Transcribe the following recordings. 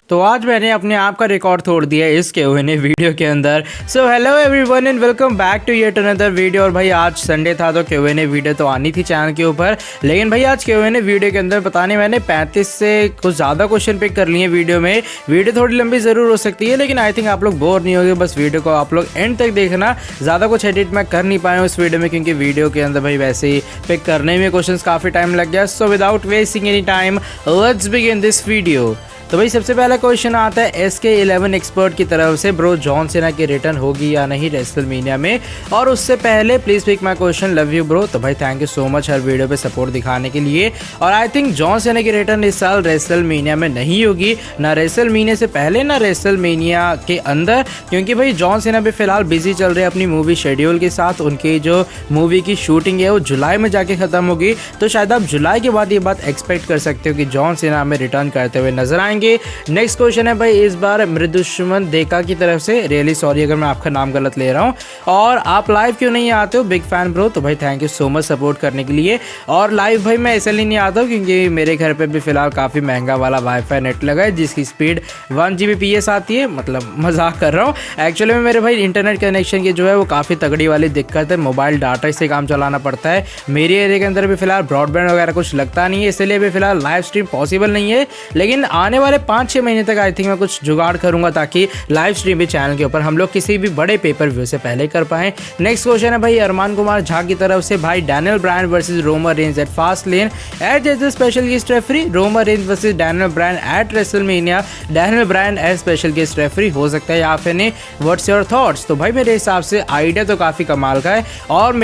तो आज मैंने अपने आप का रिकॉर्ड तोड़ दिया इस Q&A वीडियो के अंदर। So hello everyone and welcome back to yet another video. और भाई आज संडे था तो Q&A वीडियो तो आनी थी चैनल के ऊपर, लेकिन भाई आज Q&A वीडियो के अंदर पता नहीं मैंने 35 से कुछ ज़्यादा क्वेश्चन पिक कर लिए वीडियो में। वीडियो थोड़ी लंबी ज़रूर हो सकती है, लेकिन आई थिंक आप लोग बोर नहीं होगे। बस वीडियो को आप लोग एंड तक देखना। ज़्यादा कुछ एडिट मैं कर नहीं पाया हूँ इस वीडियो में, क्योंकि वीडियो के अंदर भाई वैसे ही पिक करने में क्वेश्चन काफ़ी टाइम लग गया। So without wasting any time let's begin this video. तो भाई सबसे पहला क्वेश्चन आता है SK11 एक्सपर्ट की तरफ से, ब्रो जॉन सीना की रिटर्न होगी या नहीं रेसलमेनिया में। और उससे पहले please pick my question, love you bro. तो भाई थैंक यू सो मच हर वीडियो पे सपोर्ट दिखाने के लिए। और आई थिंक जॉन सीना की रिटर्न इस साल रेसलमेनिया में नहीं होगी, ना रेसलमेनिया से पहले ना रेसलमेनिया के अंदर, क्योंकि भाई जॉन सीना भी फिलहाल बिजी चल रहे हैं अपनी मूवी शेड्यूल के साथ। उनकी जो मूवी की शूटिंग है वो जुलाई में जाके ख़त्म होगी, तो शायद आप जुलाई के बाद ये बात एक्सपेक्ट कर सकते हो कि जॉन सीना हमें रिटर्न करते हुए नजर आएंगे। नेक्स्ट क्वेश्चन है भाई इस बार मृदुष्मन देका की तरफ से, रियली सॉरी अगर मैं आपका नाम गलत ले रहा हूँ। और आप लाइव क्यों नहीं आते हो, बिग फैन ब्रो। तो भाई thank you so much support करने के लिए। और लाइव भाई मैं इसलिए नहीं आता हूँ क्योंकि मेरे घर पे भी फिलहाल काफ़ी महंगा वाला वाईफाई नेट लगा है, जिसकी स्पीड 1 Gbps आती है। मतलब मजाक कर रहा हूँ, एक्चुअली में मेरे भाई इंटरनेट कनेक्शन की जो है वो काफ़ी तगड़ी वाली दिक्कत है। मोबाइल डाटा से काम चलाना पड़ता है। मेरे एरिया के अंदर भी फिलहाल ब्रॉडबैंड वगैरह कुछ लगता नहीं है, इसलिए भी फिलहाल लाइव स्ट्रीम पॉसिबल नहीं है। लेकिन आने वाले 5-6 महीने तक आई थिंक मैं कुछ जुगाड़ करूंगा ताकि लाइव स्ट्रीम भी चैनल के ऊपर हम लोग किसी भी बड़े पेपर व्यू से पहले कर पाएं। नेक्स्ट क्वेश्चन है भाई अरमान कुमार झा की तरफ से, भाई Daniel Bryan versus Roman Reigns at Fastlane at as special guest referee, Roman Reigns versus Daniel Bryan at WrestleMania, Daniel Bryan as special guest referee हो सकता है या फिर नहीं, व्हाट्स योर थॉट्स। तो भाई मेरे हिसाब से आइडिया तो काफ़ी कमाल का है, और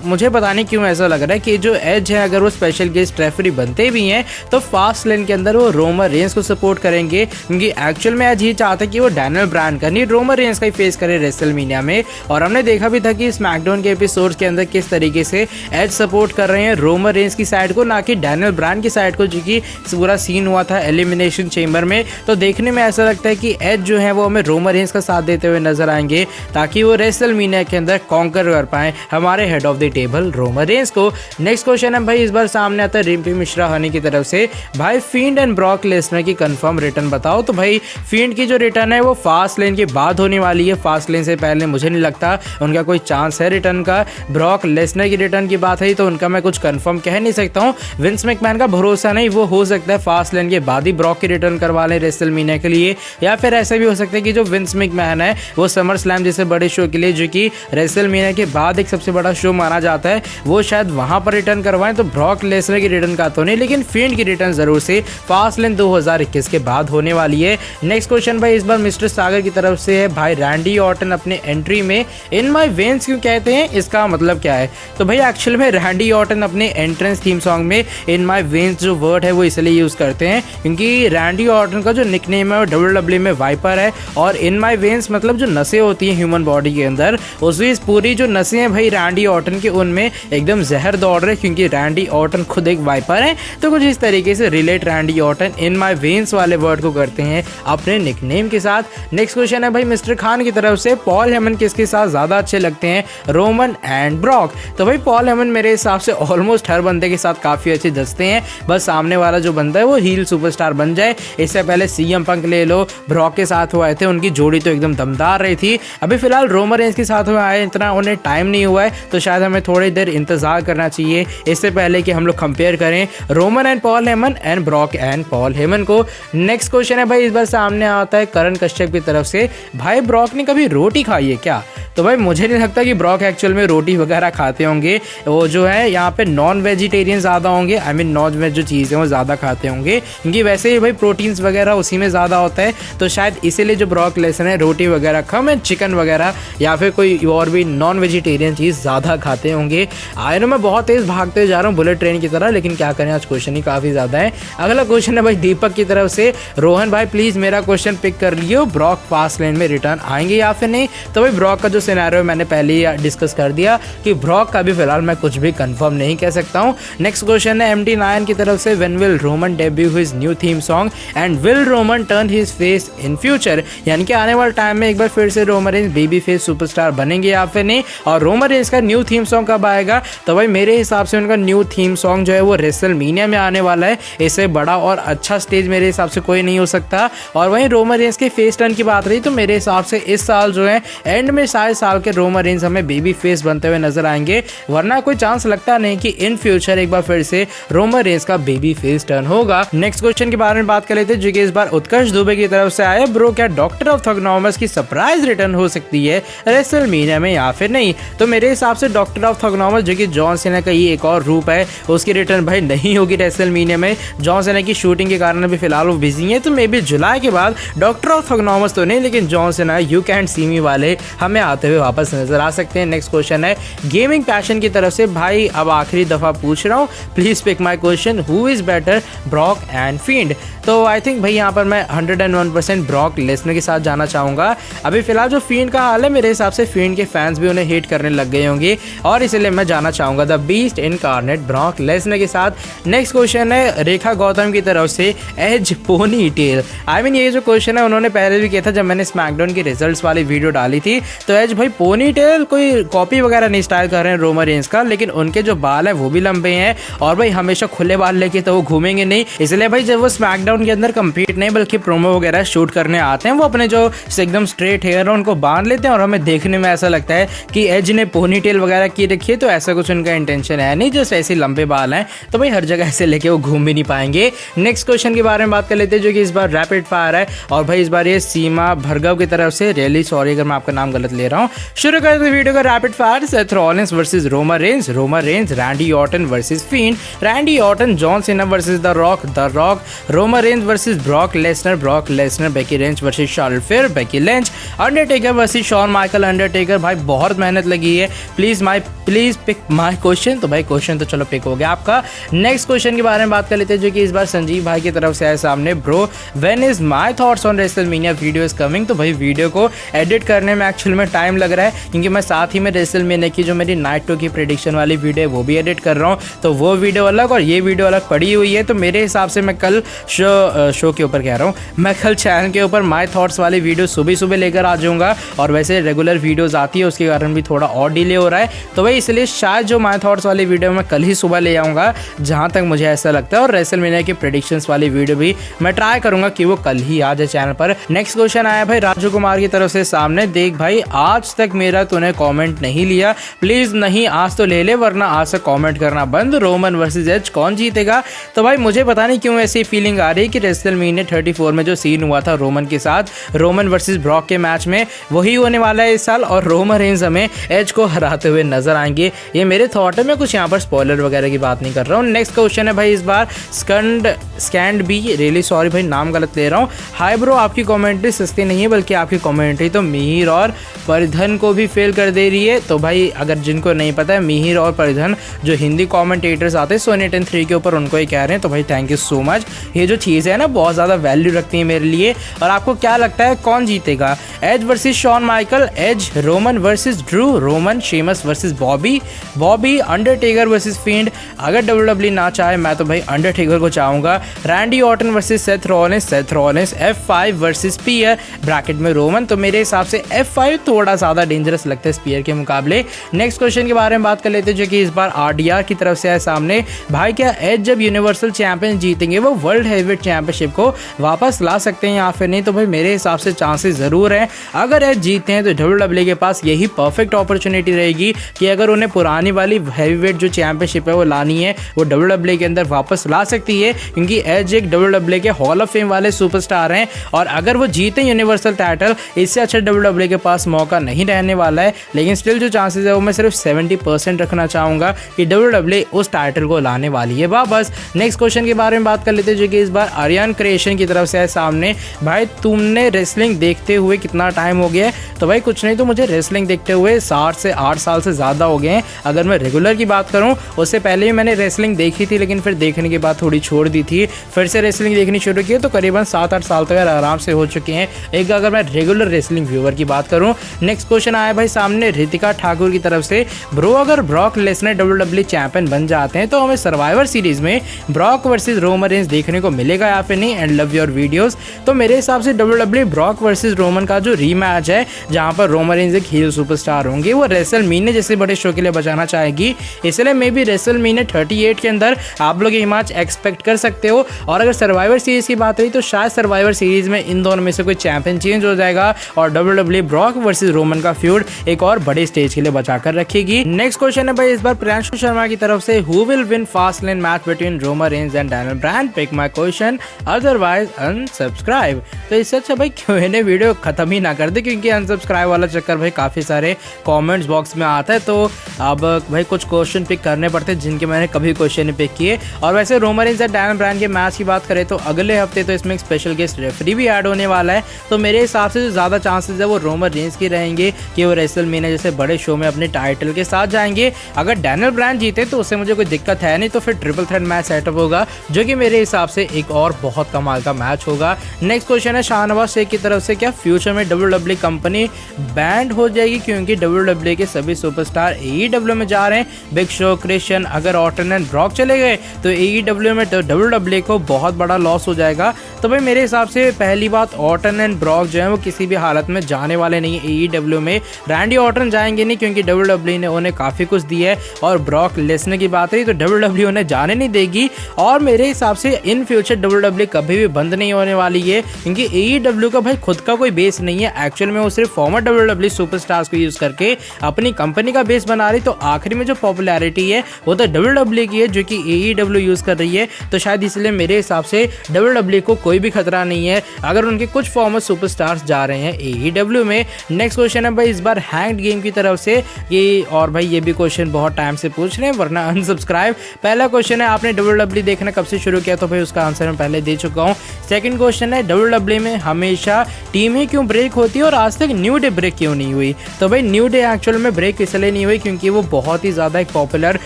मुझे पता नहीं क्यों ऐसा लग रहा है कि जो एज है अगर वो स्पेशल गेस्ट रेफरी बनते भी हैं तो फास्ट लेन के अंदर वो रोमन रेंज को सपोर्ट करेंगे, क्योंकि एक्चुअल में आज ये चाहता है कि वो डैनियल ब्रायन का नहीं रोमन रेंज का ही फेस करे रेसलमेनिया में। और हमने देखा भी था कि स्मैकडाउन के एपिसोड्स के अंदर किस तरीके से एज सपोर्ट कर रहे हैं रोमन रेंज की साइड को, ना कि डैनियल ब्रायन की साइड को, जो कि पूरा सीन हुआ था एलिमिनेशन चेंबर में। तो देखने में ऐसा लगता है कि एज जो है वो हमें रोमन रेंज का साथ देते हुए नजर आएंगे, ताकि वो रेसलमेनिया के अंदर कॉन्कर कर पाए हमारे head of the table Roman Reigns को। नेक्स्ट क्वेश्चन है भाई इस बार सामने आता है रिम्पी मिश्रा हनी की तरफ से, भाई फील्ड एंड ब्रॉक लेसनर की कंफर्म रिटर्न बताओ। तो भाई फील्ड की जो रिटर्न है वो फास्ट लेन के बाद होने वाली है, फास्ट लेन से पहले मुझे नहीं लगता उनका कोई चांस है रिटर्न का। ब्रॉक लेसनर की रिटर्न की बात है तो उनका मैं कुछ कंफर्म कह नहीं सकता हूँ, विंस मैकमैन का भरोसा नहीं, वो हो सकता है फास्ट लेन के बाद ही ब्रॉक की रिटर्न करवा लें रेसलमेनिया के लिए, या फिर ऐसा भी हो सकता है कि जो विंस मैकमैन है वो समर स्लैम जैसे बड़े शो के लिए, जो कि रेसलमेनिया के बाद एक सबसे बड़ा शो माना जाता है, वो शायद वहां पर रिटर्न करवाएं। तो ब्रॉक लेसनर की रिटर्न का तो नहीं, लेकिन फील्ड की रिटर्न जरूर से फास्ट लेन 2021 के बाद होने वाली है। नेक्स्ट क्वेश्चन भाई इस बार मिस्टर सागर की तरफ से है, भाई रैंडी ऑर्टन अपने एंट्री में इन माय वेन्स क्यों कहते हैं, इसका मतलब क्या है। तो भाई एक्चुअल में रैंडी ऑर्टन अपने एंट्रेंस थीम सॉन्ग में इन माय वेन्स जो वर्ड है वो इसलिए यूज करते हैं क्योंकि रैंडी ऑर्टन का जो निकनेम है वो WWE में वाइपर है, और इन माय वेन्स मतलब जो नसें होती हैं ह्यूमन बॉडी के अंदर, उसकी पूरी जो नसें हैं भाई रैंडी ऑर्टन के उनमें एकदम जहर दौड़ रहे, क्योंकि रैंडी ऑर्टन खुद एक वाइपर है। तो कुछ इस तरीके से relate Randy Orton in my veins वाले वर्ड को करते हैं अपने निकनेम के साथ। नेक्स्ट क्वेश्चन है भाई मिस्टर खान की तरफ से, पॉल हेमन किसके साथ ज्यादा अच्छे लगते हैं, रोमन एंड ब्रॉक। तो भाई पॉल हेमन मेरे हिसाब से ऑलमोस्ट हर बंदे के साथ काफी अच्छे जचते हैं, बस सामने वाला जो बंदा है वो हील सुपरस्टार बन जाए। इससे पहले CM पंक ले लो, ब्रॉक के साथ हुए थे, उनकी जोड़ी तो एकदम दमदार रही थी। अभी फिलहाल रोमन रेंज के साथ हुए आए, इतना उन्हें टाइम नहीं हुआ है, तो शायद हमें थोड़ी देर इंतजार करना चाहिए इससे पहले कि हम लोग कंपेयर करें Roman and Paul Heyman and Brock and Paul Heyman को। नेक्स्ट क्वेश्चन है भाई इस बार सामने आता है करण कश्यप की तरफ से, भाई ब्रॉक ने कभी रोटी खाई है क्या। तो भाई मुझे नहीं लगता कि ब्रॉक एक्चुअल में रोटी वगैरह खाते होंगे, वो जो है यहाँ पे नॉन वेजिटेरियन ज़्यादा होंगे, आई मीन नॉन वेज जो चीज़ें वो ज़्यादा खाते होंगे, क्योंकि वैसे ही भाई प्रोटीन्स वगैरह उसी में ज़्यादा होता है, तो शायद इसीलिए जो ब्रॉक लेसन है रोटी वगैरह कम है, चिकन वगैरह या फिर कोई और भी नॉन वेजिटेरियन चीज़ ज़्यादा खाते होंगे। आई नो मैं बहुत तेज़ भागते जा रहा हूँ बुलेट ट्रेन की तरह, लेकिन क्या करें आज क्वेश्चन ही काफ़ी ज़्यादा है। अगला क्वेश्चन है भाई दीपक की तरफ से, रोहन भाई प्लीज़ मेरा क्वेश्चन पिक कर लियो, ब्रॉक फास्ट लेन में रिटर्न आएंगे या फिर नहीं। तो भाई ब्रॉक का जो सिनेरियो मैंने पहले ही डिस्कस कर दिया कि ब्रॉक का भी फिलहाल मैं कुछ भी कंफर्म नहीं कह सकता हूँ। नेक्स्ट क्वेश्चन है MD9 की तरफ से, when will Roman debut his new theme song and will Roman turn his face in future, यानी कि आने वाले टाइम में एक बार फिर से Roman Reigns baby face superstar बनेंगे या फिर नहीं, और रोमन रेंज का न्यू थीम सॉन्ग कब आएगा। तो भाई मेरे हिसाब से उनका न्यू थीम सॉन्ग जो है वो रेसलमेनिया में आने वाला है। इससे बड़ा और अच्छा स्टेज मेरे हिसाब से कोई नहीं हो सकता। और वहीं रोमन रेंज के फेस टर्न की बात रही तो मेरे हिसाब से इस साल जो है एंड में शायद साल के रोमन रेंज हमें बेबी फेस बनते हुए नजर आएंगे, वरना कोई चांस लगता नहीं कि इन फ्यूचर एक बार फिर से रोमन रेंज का बेबी फेस टर्न होगा। नेक्स्ट क्वेश्चन के बारे में बात कर लेते हैं जो कि इस बार उत्कर्ष दुबे की तरफ से आया, ब्रो क्या डॉक्टर ऑफ थगनॉमस की सरप्राइज रिटर्न हो सकती है रेसलमेनिया में या फिर नहीं। तो मेरे हिसाब से डॉक्टर ऑफ थगनॉमस जो कि जॉन सीना का ही एक और रूप है, उसकी रिटर्न भाई नहीं होगी रेसलमेनिया में। जॉन सीना की शूटिंग के कारण अभी फिलहाल वो बिजी है, तो मे बी जुलाई के बाद डॉक्टर ऑफ थगनॉमस तो नहीं, लेकिन John Cena you can see मी वाले हमें आते हुए वापस नजर आ सकते हैं। नेक्स्ट क्वेश्चन है गेमिंग पैशन की तरफ से, भाई अब आखिरी दफा पूछ रहा हूँ, please pick my question, who is better Brock and Fiend. तो आई थिंक भाई यहाँ पर मैं 101% ब्रॉक लेसनर के साथ जाना चाहूँगा। अभी फिलहाल जो फील्ड का हाल है मेरे हिसाब से फील्ड के फैंस भी उन्हें हेट करने लग गए होंगे, और इसलिए मैं जाना चाहूँगा the beast incarnate Brock Lesnar के साथ। नेक्स्ट क्वेश्चन है रेखा गौतम की तरफ से, Edge ponytail. I mean ये जो क्वेश्चन है उन्होंने पहले भी किया था जब मैंने स्मैकडाउन की रिजल्ट्स वाली वीडियो डाली थी। तो एज भाई पोनी टेल कोई कॉपी वगैरह नहीं स्टाइल कर रहे हैं रोमन रेंज का, लेकिन उनके जो बाल हैं वो भी लंबे हैं, और भाई हमेशा खुले बाल लेके तो वो घूमेंगे नहीं। इसलिए भाई जब वो स्मैकडाउन के अंदर कंपीट नहीं बल्कि प्रोमो वगैरह शूट करने आते हैं, वो अपने जो एकदम स्ट्रेट हेयर है उनको बांध लेते हैं, और हमें देखने में ऐसा लगता है कि एज ने पोनी टेल वगैरह की रखी है। तो ऐसा कुछ उनका इंटेंशन है नहीं, जस्ट ऐसे लंबे बाल हैं, तो भाई हर जगह ऐसे लेके वो घूम भी नहीं पाएंगे। नेक्स्ट क्वेश्चन के बारे में बात कर लेते हैं जो कि इस बार रैपिड फायर है, और भाई इस बार ये सीमा भरगव की तरफ से, रियली सॉरी अगर मैं आपका नाम गलत ले रहा हूँ। शुरू करते हैं वीडियो का rapid fire. Seth Rollins versus Roman Reigns, Randy Orton versus Fiend, Randy Orton, John Cena versus the Rock, Roman Reigns versus Brock Lesnar, Becky Lynch versus Charlotte Flair, Becky Lynch, Undertaker versus Shawn Michael, Undertaker. भाई बहुत मेहनत लगी है, please pick my question. तो भाई question तो चलो pick हो गया आपका। नेक्स्ट क्वेश्चन के बारे में बात कर लेते हैं जो कि इस बार संजीव भाई की तरफ से आए सामने, bro when is my thoughts on WrestleMania video is coming. तो भाई वीडियो को एडिट करने में एक्चुअल में टाइम लग रहा है, क्योंकि मैं साथ ही में रेसलमेनिया की जो मेरी नाइट 2 की प्रेडिक्शन वाली वीडियो है वो भी एडिट कर रहा हूँ, तो वो वीडियो अलग और ये वीडियो अलग पड़ी हुई है। तो मेरे हिसाब से मैं कल शो के ऊपर कह रहा हूँ, मैं कल चैनल के ऊपर माय थॉट्स वाली वीडियो सुबह लेकर आ जाऊँगा, और वैसे रेगुलर वीडियोज़ आती है उसके कारण भी थोड़ा और डिले हो रहा है। तो भाई इसलिए शायद जो माय थॉट्स वाली वीडियो मैं कल ही सुबह ले आऊँगा, जहाँ तक मुझे ऐसा लगता है, और रेसलमेनिया की प्रेडिक्शंस वाली वीडियो भी मैं ट्राई करूँगा कि वो कल ही आ जाए चैनल पर। नेक्स्ट क्वेश्चन आया भाई राजू कुमार की तरफ से सामने, देख भाई आज तक मेरा तूने कमेंट नहीं लिया, प्लीज नहीं आज तो ले ले, वरना आज से कमेंट करना बंद। रोमन वर्सेस एज कौन जीतेगा। तो भाई मुझे पता नहीं क्यों ऐसी फीलिंग आ रही है कि रेसलमेनिया 34 में जो सीन हुआ था रोमन के साथ, रोमन वर्सेस ब्रॉक के मैच में, वही होने वाला है इस साल, और रोमन रेंज हमें एज को हराते हुए नजर आएंगे। ये मेरे थॉट है, मैं कुछ यहाँ पर स्पॉइलर वगैरह की बात नहीं कर रहा हूँ। नेक्स्ट क्वेश्चन है भाई इस बार स्कैंड बी, रियली सॉरी भाई नाम गलत ले रहा हूँ। हाय ब्रो, आपकी कमेंट्री सस्ती नहीं है, बल्कि आपकी कमेंट्री तो मिहिर और परिधन को भी फेल कर दे रही है। तो भाई अगर जिनको नहीं पता है, मिहिर और परिधन जो हिंदी कमेंटेटर्स आते हैं सोनी 10-3 के ऊपर, उनको ही कह रहे हैं। तो भाई थैंक यू सो मच, ये जो चीज़ है ना बहुत ज़्यादा वैल्यू रखती है मेरे लिए। और आपको क्या लगता है कौन जीतेगा, Edge versus Shawn Michael, Edge, Roman versus Drew, Roman, Sheamus versus Bobby, Undertaker versus Fiend. अगर WWE ना चाहे मैं तो भाई अंडरटेकर को चाहूँगा। Randy Orton versus Seth Rollins, F5 versus spear, bracket में रोमन। तो मेरे हिसाब से F5 थोड़ा ज़्यादा डेंजरस लगता है स्पीयर के मुकाबले। नेक्स्ट क्वेश्चन के बारे में बात कर लेते हैं जो कि इस बार RDR की तरफ से है सामने, भाई क्या एज जब यूनिवर्सल चैंपियन जीतेंगे वो वर्ल्ड हेवीवेट चैंपियनशिप को वापस ला सकते हैं या फिर नहीं। तो भाई मेरे हिसाब से चांसेस ज़रूर हैं, अगर एज जीतते हैं तो WWE के पास यही परफेक्ट अपॉर्चुनिटी रहेगी कि अगर उन्हें पुरानी वाली हैवीवेट जो चैंपियनशिप है वो लानी है, वो WWE के अंदर वापस ला सकती है, क्योंकि एज एक WWE के हॉल ऑफ फेम वाले सुपरस्टार हैं। और अगर वो जीते यूनिवर्सल टाइटल, इससे अच्छा WWE के पास मौका नहीं रहने वाला है। लेकिन स्टिल जो चांसेस है वो मैं सिर्फ 70% रखना चाहूँगा कि WWE उस टाइटल को लाने वाली है वापस। नेक्स्ट क्वेश्चन के बारे में बात कर लेते हैं जो कि इस बार आर्यन क्रिएशन की तरफ से है सामने, भाई तुमने रेसलिंग देखते हुए कितना टाइम हो गया है। तो भाई कुछ नहीं, तो मुझे रेसलिंग देखते हुए 7 से 8 साल से ज़्यादा हो गए हैं। अगर मैं रेगुलर की बात करूं, उससे पहले भी मैंने रेसलिंग देखी थी, लेकिन फिर देखने के बाद थोड़ी छोड़ दी थी, फिर से रेसलिंग देखनी शुरू की, तो करीबन 7-8 साल तो यार आराम से हो चुके हैं एक, अगर मैं रेगुलर रेसलिंग व्यूअर की बात करूं। नेक्स्ट क्वेश्चन आया भाई सामने रितिका ठाकुर की तरफ से, ब्रो अगर ब्रॉक लेसनर WWE चैंपियन बन जाते हैं तो हमें सर्वाइवर सीरीज में ब्रॉक वर्सेस रोमन रेंस देखने को मिलेगा या फिर नहीं, एंड लव योर वीडियोस। तो मेरे हिसाब से WWE ब्रॉक वर्सेस रोमन का जो रीमैच है जहां पर रोमन रेंस एक हील सुपरस्टार होंगे, वो रेसलमेनिया जैसे बड़े शो के लिए बचाना चाहेगी, इसलिए मे बी रेसलमेनिया 38 के अंदर आप लोग ये मैच एक्सपेक्ट कर सकते हो। और अगर सर्वाइवर सीरीज की बात रही तो शायद सर्वाइवर सीरीज में इन दोनों में से कोई चैंपियन चेंज हो जाएगा और WWE ब्रॉक वर्सेस रोमन का फ्यूड एक और बड़े स्टेज के लिए बचाकर रखेगी। नेक्स्ट क्वेश्चन है भाई इस बार प्रियांशु शर्मा की तरफ से, who will win fast lane match between Roman Reigns and Daniel Bryan, pick my question otherwise unsubscribe. तो इससे अच्छा भाई क्यों वीडियो खत्म ही ना कर दे, क्योंकि अनसब्सक्राइब वाला चक्कर भाई काफी सारे कमेंट्स बॉक्स में आता है, तो अब भाई कुछ क्वेश्चन पिक करने पड़ते हैं जिनके मैंने कभी क्वेश्चन नहीं पिक किए। और वैसे रोमन रेंस और डैनियल ब्रायन के मैच की बात करें तो अगले हफ्ते तो इसमें एक स्पेशल गेस्ट रेफरी भी ऐड होने वाला है, तो मेरे हिसाब से जो ज़्यादा चांसेस है वो रोमन रेंस की रहेंगे कि वो रेसलमेनिया जैसे बड़े शो में अपने टाइटल के साथ जाएंगे। अगर डैनियल ब्रायन जीते तो उससे मुझे कोई दिक्कत है नहीं, तो फिर ट्रिपल थ्रेट मैच सेटअप होगा जो कि मेरे हिसाब से एक और बहुत कमाल का मैच होगा। नेक्स्ट क्वेश्चन है शाहनवाज शेख की तरफ से, क्या फ्यूचर में WWE कंपनी बैंड हो जाएगी क्योंकि WWE के सभी सुपरस्टार AEW में जा रहे हैं, बिग शो, क्रिश्चियन, अगर ऑर्टन एंड ब्रॉक चले गए तो AEW में WWE को बहुत बड़ा लॉस हो जाएगा। तो भाई मेरे हिसाब से पहली बात, ऑर्टन एंड ब्रॉक जो है वो किसी भी हालत में जाने वाले नहीं है AEW में। रैंडी ऑर्टन जाएंगे नहीं क्योंकि WWE ने उन्हें काफ़ी कुछ दिया है, और ब्रॉक लेसनर की बात रही तो WWE उन्हें जाने नहीं देगी। और मेरे हिसाब से इन फ्यूचर WWE कभी भी बंद नहीं होने वाली है, क्योंकि AEW का भाई खुद का कोई बेस नहीं है, एक्चुअल में वो सिर्फ फॉर्मर WWE सुपरस्टार्स को यूज़ करके अपनी कंपनी का बेस बना रही। तो आखिरी में जो पॉपुलैरिटी है वो तो WWE की है जो कि AEW यूज़ कर रही है, तो शायद इसलिए मेरे हिसाब से WWE को कोई भी खतरा नहीं है अगर उनके कुछ फॉर्मर सुपरस्टार्स जा रहे हैं AEW में। नेक्स्ट क्वेश्चन है भाई इस बार हैंग्ड गेम की तरफ से, ये और भाई ये भी क्वेश्चन बहुत टाइम से पूछ रहे हैं वरना अनसब्सक्राइब। पहला क्वेश्चन है आपने WWE देखना कब से शुरू किया, तो भाई उसका आंसर मैं पहले दे चुका हूँ। सेकंड क्वेश्चन है WWE में हमेशा टीम ही क्यों ब्रेक होती है और आज तक न्यू डे ब्रेक क्यों नहीं हुई। तो भाई न्यू डे एक्चुअल में ब्रेक इसलिए नहीं हुई क्योंकि वो बहुत ही ज़्यादा एक पॉपुलर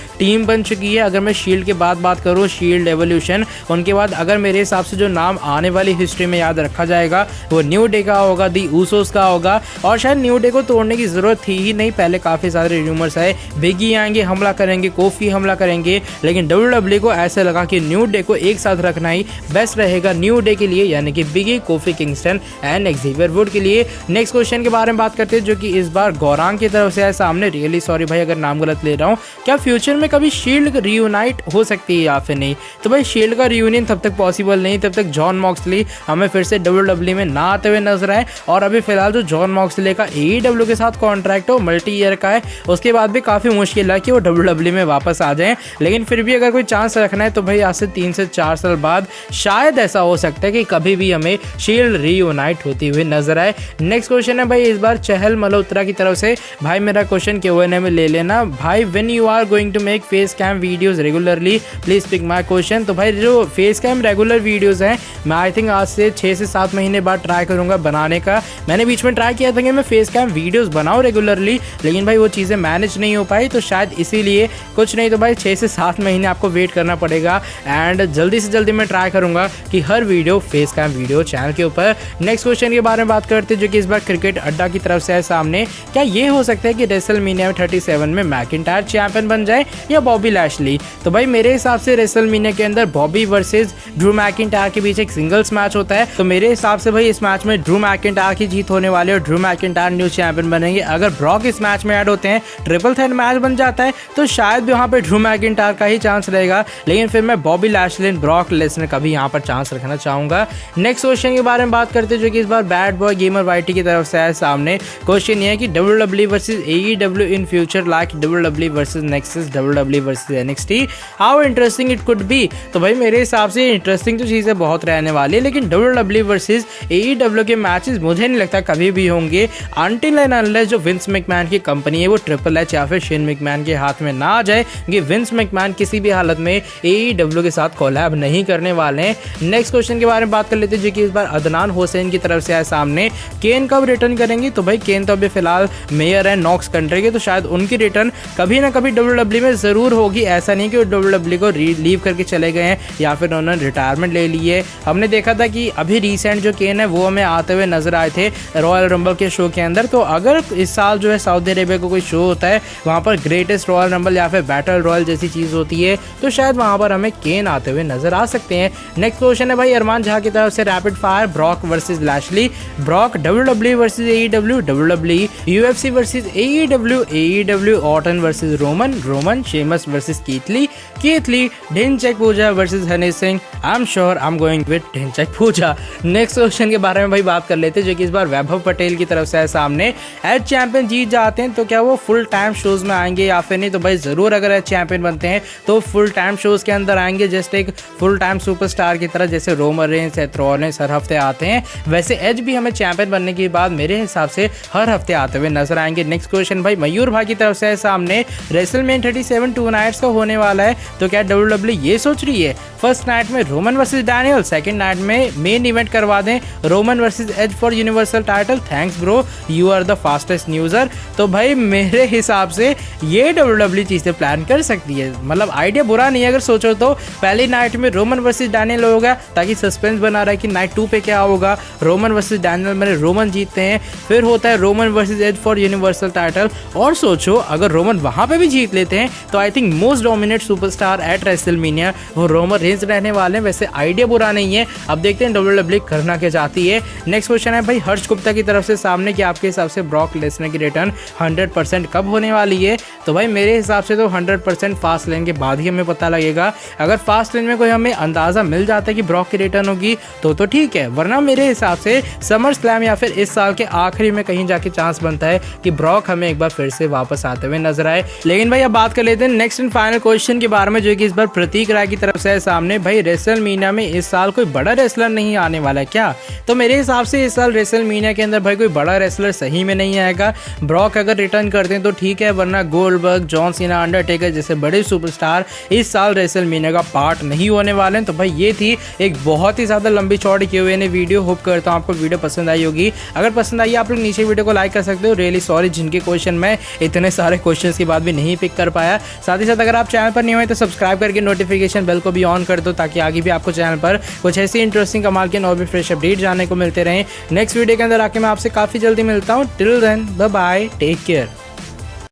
टीम बन चुकी है। अगर मैं शील्ड के बाद बात करूँ, शील्ड एवोल्यूशन, उनके बाद अगर मेरे हिसाब से जो नाम आने वाली हिस्ट्री में याद रखा जाएगा वो न्यू डे का होगा, दी ऊसोस का होगा। और शायद न्यू डे को तोड़ने की ज़रूरत थी ही नहीं, पहले काफ़ी सारे रूमर्स आए बिगी आएंगे, हमला करेंगे, कोफी हमला करेंगे, लेकिन WWE को ऐसे लगा कि न्यू डे को एक साथ रखना ही बेस्ट रहेगा न्यू डे के लिए, यानी कि Big E, Kofi Kingston and Xavier Wood के लिए। नेक्स्ट क्वेश्चन के बारे में बात करते हैं जो कि इस बार गौरांग की तरफ से है सामने, रियली सॉरी भाई अगर नाम गलत ले रहा हूँ, क्या फ्यूचर में कभी शील्ड रीयूनाइट हो सकती है या फिर नहीं। तो भाई शील्ड का रियूनियन तब तक पॉसिबल नहीं तब तक जॉन मॉक्सली हमें फिर से WWE में ना आते हुए नजर आए, और अभी फिलहाल जो जॉन मॉक्सली का AEW के साथ कॉन्ट्रैक्ट हो मल्टी ईयर का है, उसके बाद भी काफ़ी मुश्किल है कि वो WWE में वापस आ जाएं। लेकिन फिर भी अगर कोई चांस रखना है तो भाई आज से 3 से 4 साल बाद शायद ऐसा हो सकता है कि कभी भी हमें शील्ड रीयूनाइट होती हुई नजर आए। नेक्स्ट क्वेश्चन है भाई इस बार चहल मल्होत्रा की तरफ से, भाई मेरा क्वेश्चन Q&A में ले लेना भाई, when you are going to make face cam videos regularly please pick my question. तो भाई जो फेस कैम रेगुलर वीडियोस हैं मैं आई थिंक आज से 6 से 7 महीने बाद ट्राई करूंगा बनाने का। मैंने बीच में ट्राई किया था कि मैं फेस कैम वीडियोस बनाऊं रेगुलरली, लेकिन भाई वो चीज़ें मैनेज नहीं हो पाई, तो शायद इसीलिए कुछ नहीं तो भाई 6 से 7 महीने आपको वेट करना पड़ेगा, एंड जल्दी से जल्दी मैं ट्राई करूंगा कि हर video face cam video channel के ऊपर। नेक्स्ट क्वेश्चन के बारे में बात करते हैं जो कि इस बार क्रिकेट अड्डा की तरफ से है सामने, क्या ये हो सकता है कि रेसलमेनिया 37 में मैकिंटायर चैंपियन बन जाए या बॉबी लैशली। तो भाई मेरे हिसाब से रेसलमेनिया के अंदर बॉबी वर्सेस ड्रू मैकिंटायर के बीच एक सिंगल्स मैच होता है, तो मेरे हिसाब से भाई इस मैच में ड्रू मैकिंटायर की जीत होने वाली है और ड्रू मैकिंटायर न्यू चैंपियन बनेंगे। अगर ब्रॉक इस मैच में ऐड होते हैं, ट्रिपल थ्रेट मैच बन जाता है, तो शायद भी वहाँ पे ड्रू मैकिंटायर का ही चांस रहेगा, लेकिन फिर मैं बॉबी लैशली ब्रॉक लेसनर का भी यहाँ पर चांस रखना चाहूंगा। नेक्स्ट क्वेश्चन के बारे में बात करते हैं जो कि इस बार बैड बॉय गेमर वाईटी की तरफ से है सामने। क्वेश्चन ये है कि WWE versus AEW in future like WWE versus nexus, WWE versus NXT, how interesting it could be. तो भाई मेरे हिसाब से इंटरेस्टिंग तो चीज़ें बहुत रहने वाली है, लेकिन WWE वर्सेस AEW के मैचेस मुझे नहीं लगता कभी भी होंगे अनटिल एंड अनलेस जो विंस मैकमैन की कंपनी है वो ट्रिपल एच या फिर शेन मैकमैन के हाथ में ना आ जाए, क्योंकि विंस मैकमैन किसी भी हालत में AEW के साथ कोलैब नहीं करने वाले हैं। नेक्स्ट क्वेश्चन के के बारे में बात कर लेते हैं, जो कि इस बार अदनान हुसैन की तरफ से आए सामने। केन कब रिटर्न करेंगी? तो भाई केन तो अभी फिलहाल मेयर है नॉक्स कंट्री के, तो शायद उनकी रिटर्न कभी ना कभी WWE में ज़रूर होगी। ऐसा नहीं कि वो WWE को लीव करके चले गए हैं या फिर उन्होंने रिटायरमेंट ले ली है। हमने देखा था कि अभी रिसेंट जो केन है वो हमें आते हुए नजर आए थे रॉयल रंबल के शो के अंदर। तो अगर इस साल जो है सऊदी अरेबिया को कोई शो होता है, वहाँ पर ग्रेटेस्ट रॉयल रंबल या फिर बैटल रॉयल जैसी चीज़ होती है, तो शायद वहाँ पर हमें केन आते हुए नजर आ सकते हैं। नेक्स्ट क्वेश्चन है भाई अरमान झा की तरफ से, rapid fire Brock versus Lashley, Brock WWE versus AEW, WWE UFC versus AEW Orton versus Roman Sheamus versus Keith Lee Dhinchak Pooja versus Honey Singh. I am sure I am going with Dhinchak Pooja. Next question के बारे में भाई बात कर लेते हैं, जो कि इस बार वैभव पटेल की तरफ से है सामने। एज चैंपियन जीत जाते हैं तो क्या वो फुल टाइम शोज में आएंगे या फिर नहीं? तो भाई जरूर अगर एज चैंपियन बनते हैं तो फुल टाइम शोज के अंदर आएंगे, जस्ट एक फुल टाइम सुपरस्टार की तरह, जैसे रोमन रेंस सेथ रॉलिंस हर हफ्ते आते हैं, वैसे एज भी हमें चैंपियन बनने के बाद मेरे हिसाब से हर हफ्ते आते हुए नजर आएंगे। नेक्स्ट क्वेश्चन भाई मयूर भाई की तरफ से है सामने, रेसलमेनिया 37 2 नाइट्स का होने वाला है, तो क्या WWE ये सोच रही है फर्स्ट नाइट में Roman versus Daniel, second night में मेन इवेंट करवा दें Roman versus Edge for universal title? Thanks bro, you are the fastest newser. तो भाई मेरे हिसाब से ये WWE चीज़ें प्लान कर सकती है, मतलब आइडिया बुरा नहीं है अगर सोचो तो। पहली नाइट में रोमन वर्सेस डैनियल होगा ताकि सस्पेंस बना रहा है कि नाइट 2 पे क्या होगा। रोमन वर्सेस डैनियल में रोमन जीतते हैं, फिर होता है Roman versus Edge for universal title, और सोचो अगर रोमन वहां पे भी जीत लेते हैं तो I think most dominate superstar eight WrestleMania वो रोमन रेंस रहने वाले हैं। वैसे आइडिया बुरा नहीं है, अब देखते हैं WWE करना क्या चाहती है। नेक्स्ट क्वेश्चन है भाई हर्ष गुप्ता की तरफ से सामने, कि आपके हिसाब से ब्रॉक लेसनर की रिटर्न 100% कब होने वाली है? तो भाई मेरे हिसाब से तो 100% फास्ट लेन के बाद ही हमें पता लगेगा। अगर फास्ट लेन में कोई हमें अंदाजा मिल जाता है कि ब्रॉक की रिटर्न होगी तो ठीक है, वरना मेरे हिसाब से समर स्लैम या फिर इस साल के आखिरी में कहीं जाके चांस बनता है कि ब्रॉक हमें एक बार फिर से वापस आते हुए नजर आए। लेकिन भाई अब बात कर लेते हैं नेक्स्ट एंड फाइनल क्वेश्चन के बारे में, जो कि इस बार प्रतीक राय की तरफ से है सामने। भाई रेसलमेनिया में इस साल कोई बड़ा रेसलर नहीं आने वाला है क्या? तो मेरे हिसाब से इस साल रेसलमेनिया के अंदर भाई कोई बड़ा रेसलर सही में नहीं आएगा। ब्रॉक अगर रिटर्न करते हैं तो ठीक है, वरना गोल्डबर्ग, जॉन सीना, अंडरटेकर जैसे बड़े सुपरस्टार इस साल रेसलमेनिया का पार्ट नहीं होने वाले हैं। तो भाई ये थी एक बहुत ही ज्यादा लंबी चौड़ी Q&A वीडियो। होप करता हूँ आपको वीडियो पसंद आई होगी। अगर पसंद आई आप लोग नीचे वीडियो को लाइक कर सकते हो। रियली सॉरी जिनके क्वेश्चन मैं इतने सारे क्वेश्चंस के बाद भी नहीं पिक कर पाया। साथ ही साथ अगर आप चैनल पर नहीं हुए तो सब्सक्राइब करके नोटिफिकेशन बेल को भी ऑन कर दो, ताकि आगे भी आपको चैनल पर कुछ ऐसी इंटरेस्टिंग कमाल के और भी फ्रेश अपडेट जानने को मिलते रहें। नेक्स्ट वीडियो के अंदर आके मैं आपसे काफ़ी जल्दी मिलता हूँ। Till then bye bye, take care.